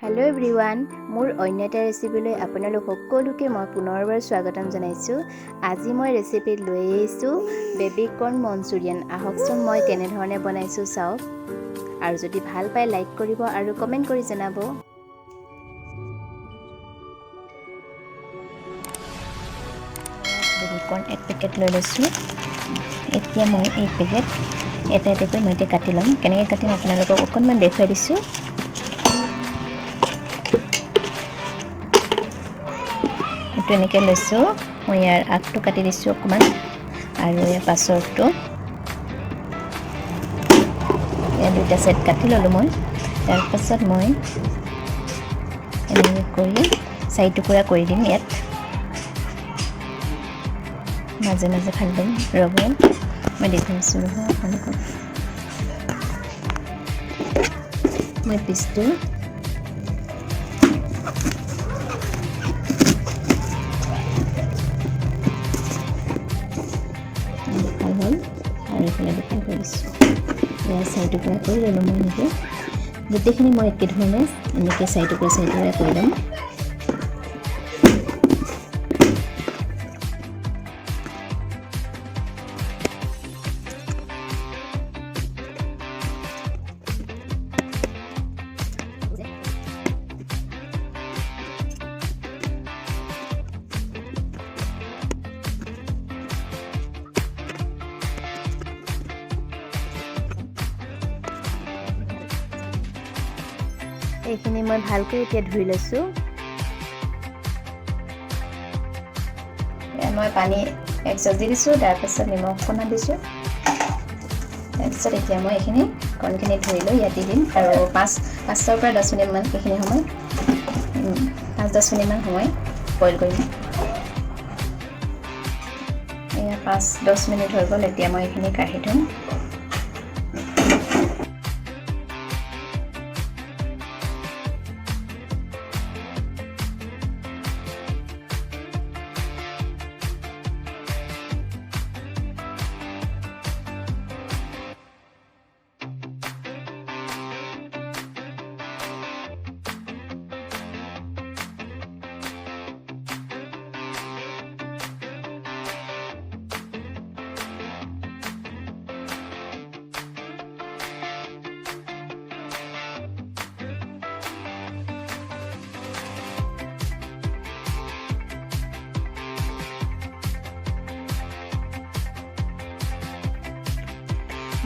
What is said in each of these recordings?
Hello' everyone, মোৰ অন্য এটা ৰেচিপিলৈ আপোনালোক সকলোকে মই পুনৰবাৰ স্বাগতম জনাইছোঁ। আজি মই ৰেচিপিত লৈ আহিছোঁ বেবী কৰ্ণ মঞ্চুৰিয়ান। আহকচোন মই কেনেধৰণে বনাইছোঁ চাওক, আৰু যদি ভাল পায় লাইক কৰিব আৰু কমেণ্ট কৰি জনাব। বেবী কৰ্ণ এক পেকেট লৈ লৈছোঁ। এতিয়া মই এই পেকেট এটা এটাকৈ মই এতিয়া কাটি ল'ম। কেনেকৈ কাটিম আপোনালোকক অকণমান দেখুৱাই দিছোঁ। এইটো এনেকৈ লৈছোঁ, মই ইয়াৰ আগটো কাটি দিছোঁ অকণমান, আৰু ইয়াৰ পাছৰটো ইয়াৰ দুটা ছাইড কাটি ল'লোঁ মই। তাৰপাছত মই এনেকৈ কৰি 4 টুকুৰা কৰি দিম। ইয়াত মাজে মাজে ফালি দিম। ৰ'ব, মই দেখুৱাইছোঁ নহয় আপোনালোকক। মই পিচটো দুফাল হ'ল আৰু এইফালে দুফাল কৰি দিছোঁ। এয়া 4 টুকুৰা কৰি ল'লোঁ মই এনেকৈ। গোটেইখিনি মই একেধৰণে এনেকৈ 4 টুকুৰা কৰি ল'ম। এইখিনি মই ভালকৈ এতিয়া ধুই লৈছোঁ। মই পানী 1 গিলাচ দি দিছোঁ, তাৰপাছত নিমখ অকণমান দিছোঁ। তাৰপিছত এতিয়া মই এইখিনি কণখিনি ধুই লৈ ইয়াত দি দিম, আৰু 5-10 পৰা 10 মিনিটমান এইখিনি সময় 5-10 মিনিটমান সময় বইল কৰিম। এয়া 5-10 মিনিট হৈ গ'ল। এতিয়া মই এইখিনি কাঢ়ি থ'ম।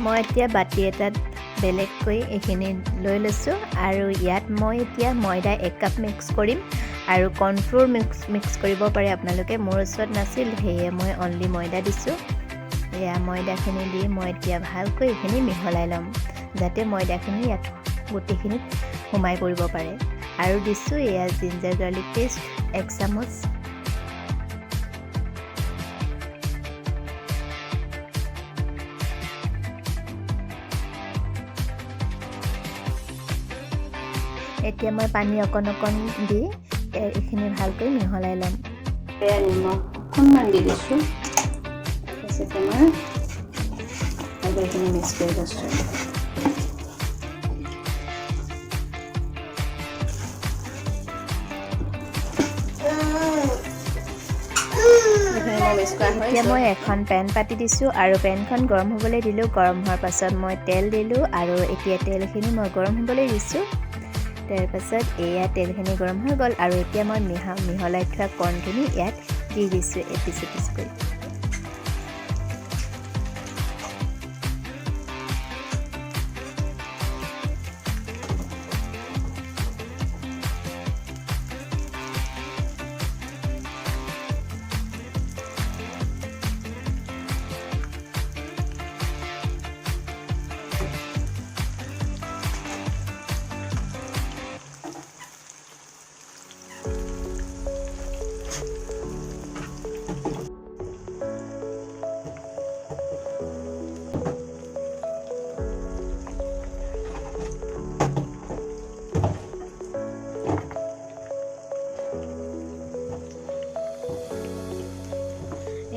মই এতিয়া বাতি এটাত বেলেগকৈ এইখিনি লৈ লৈছোঁ, আৰু ইয়াত মই এতিয়া ময়দা 1 কাপ মিক্স কৰিম, আৰু কৰ্ণফ্ল'ৰ মিক্স কৰিব পাৰে আপোনালোকে। মোৰ ওচৰত নাছিল, সেয়ে মই অনলি ময়দা দিছোঁ। এয়া ময়দাখিনি দি মই এতিয়া ভালকৈ এইখিনি মিহলাই ল'ম, যাতে ময়দাখিনি ইয়াত গোটেইখিনিত সোমাই পৰিব পাৰে। আৰু দিছোঁ এয়া জিঞ্জাৰ গাৰ্লিক পেষ্ট 1 চামুচ। এতিয়া মই পানী অকণ দি এইখিনি ভালকৈ মিহলাই ল'ম। এয়া নিমখ অকণমান দি দিছোঁ। তাৰপিছত মই আৰু এইখিনি মিক্স কৰি লৈছোঁ। এতিয়া মই এখন পেন পাতি দিছোঁ, আৰু পেনখন গৰম হ'বলৈ দিলোঁ। গৰম হোৱাৰ পাছত মই তেল দিলোঁ, আৰু এতিয়া তেলখিনি মই গৰম হ'বলৈ দিছোঁ। তাৰপাছত এয়া তেলখিনি গৰম হৈ গ'ল, আৰু এতিয়া মই মিহলাই থোৱা কৰ্ণখিনি ইয়াত দি দিছোঁ এপিচ কৰি।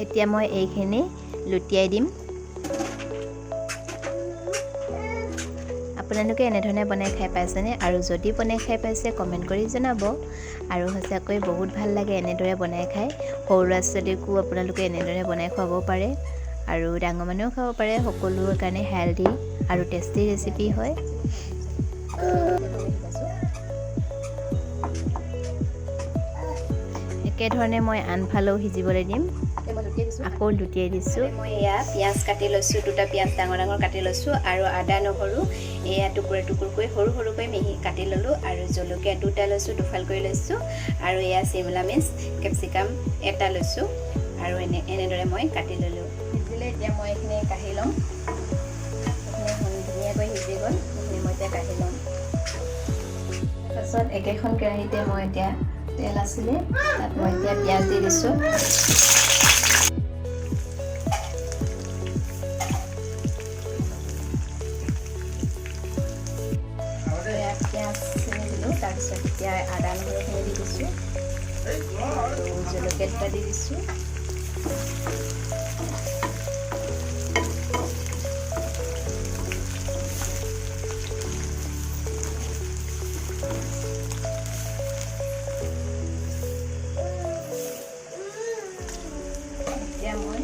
এতিয়া মই এইখিনি লুটিয়াই দিম। আপোনালোকে এনেধৰণে বনাই খাই পাইছেনে আৰু যদি বনাই খাই পাইছে কমেণ্ট কৰি জনাব আৰু সঁচাকৈ বহুত ভাল লাগে এনেদৰে বনাই খাই সৰু ল'ৰা ছোৱালীকো আপোনালোকে এনেদৰে বনাই খুৱাব পাৰে আৰু ডাঙৰ মানুহেও খাব পাৰে সকলোৰে কাৰণে হেলদি আৰু টেষ্টি ৰেচিপি হয় একেধৰণে মই আনফালেও সিজিবলৈ দিম আকৌ লুটিয়াই দিছোঁ মই এয়া পিঁয়াজ কাটি লৈছোঁ দুটা পিঁয়াজ ডাঙৰ ডাঙৰ কাটি লৈছোঁ আৰু আদা নহৰু এয়া টুকুৰা টুকুৰকৈ সৰু সৰুকৈ মিহি কাটি ল'লোঁ আৰু জলকীয়া দুটা লৈছোঁ দুফাল কৰি লৈছোঁ আৰু এয়া চিমলা মিৰ্চ কেপচিকাম এটা লৈছোঁ আৰু এনেদৰে মই কাটি ল'লোঁ সিজিলে এতিয়া মই এইখিনি কাঢ়ি ল'ম এইখিনি ধুনীয়াকৈ সিজি গ'ল এইখিনি মই এতিয়া কাঢ়ি ল'ম তাৰপাছত একেখন কেৰাহীতে মই এতিয়া তেল আছিলে তাত মই এতিয়া পিঁয়াজ দি দিছোঁ পিঁয়াজ দিলোঁ তাৰপিছত এতিয়া আদা নহৰুখিনি দি দিছোঁ আৰু জলকীয়া দুটা দি দিছোঁ এতিয়া মই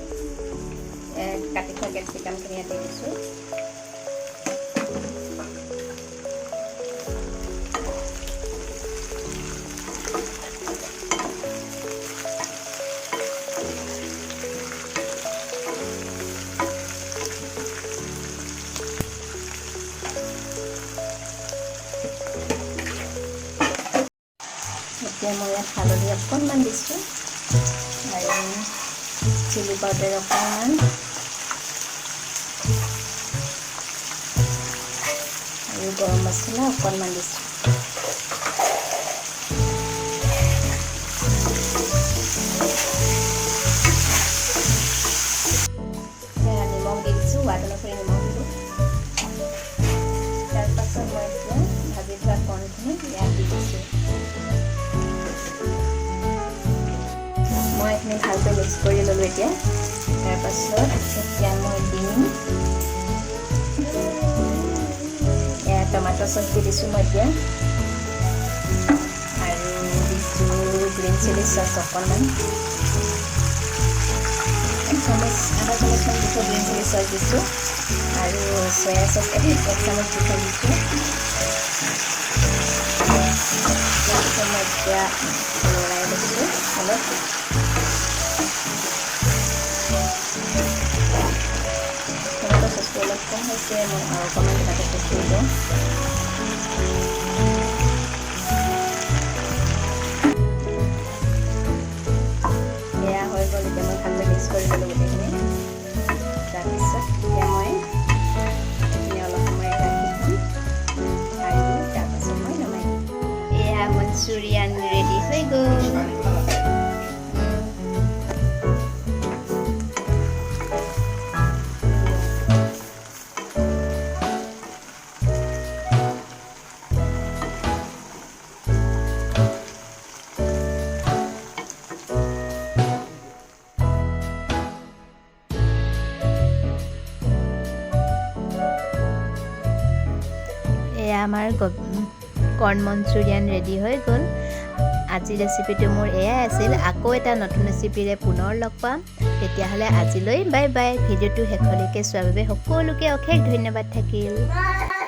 কাটি থোৱা কেপচিকামখিনি ইয়াত দি দিছোঁ এতিয়া মই ইয়াত হালধি অকণমান দিছোঁ আৰু চিলি পাউডাৰ অকণমান আৰু গৰম মছলা অকণমান দিছোঁ নিমখ দি দিছোঁ সোৱাদ অনুসৰি নিমখ দিলোঁ তাৰপাছত মই এতিয়া ভাজি থোৱা কৰ্ণখিনি ইয়াত দি দিছোঁ মই এইখিনি ভালকৈ মিক্স কৰি ল'লোঁ এতিয়া তাৰপাছত এতিয়া মই দিম এয়া টমাটো চচ দি দিছোঁ মই এতিয়া আৰু দিছোঁ গ্ৰীণ চিলি চচ অকণমান আধা চামুচমান দিছোঁ গ্ৰীণ চিলি চচ দিছোঁ আৰু চয়া চচ এক চামুচ দিছোঁ তাৰপিছত মই এতিয়া লৰাই লৈছোঁ অলপ টমেটো চচটো অলপ কম হৈছে মই আৰু অকণমান টমেটো চচ দি দিওঁ এয়া হৈ গ'ল এতিয়া মই ভালকৈ মিক্স কৰি ল'লোঁ গোটেইখিনি তাৰপিছত এতিয়া মই এইখিনি অলপ সময় ৰাখি থ'ম আৰু তাৰপাছত মই নমাই দিম এয়া মঞ্চুৰিয়ান ৰেডি হৈ গ'ল এয়া আমাৰ কৰ্ণ মঞ্চুৰিয়ান ৰেডি হৈ গ'ল আজিৰ ৰেচিপিটো মোৰ এয়াই আছিল আকৌ এটা নতুন ৰেচিপিৰে পুনৰ লগ পাম তেতিয়াহ'লে আজিলৈ বাই বাই ভিডিঅ'টো শেষলৈকে চোৱাৰ বাবে সকলোকে অশেষ ধন্যবাদ থাকিল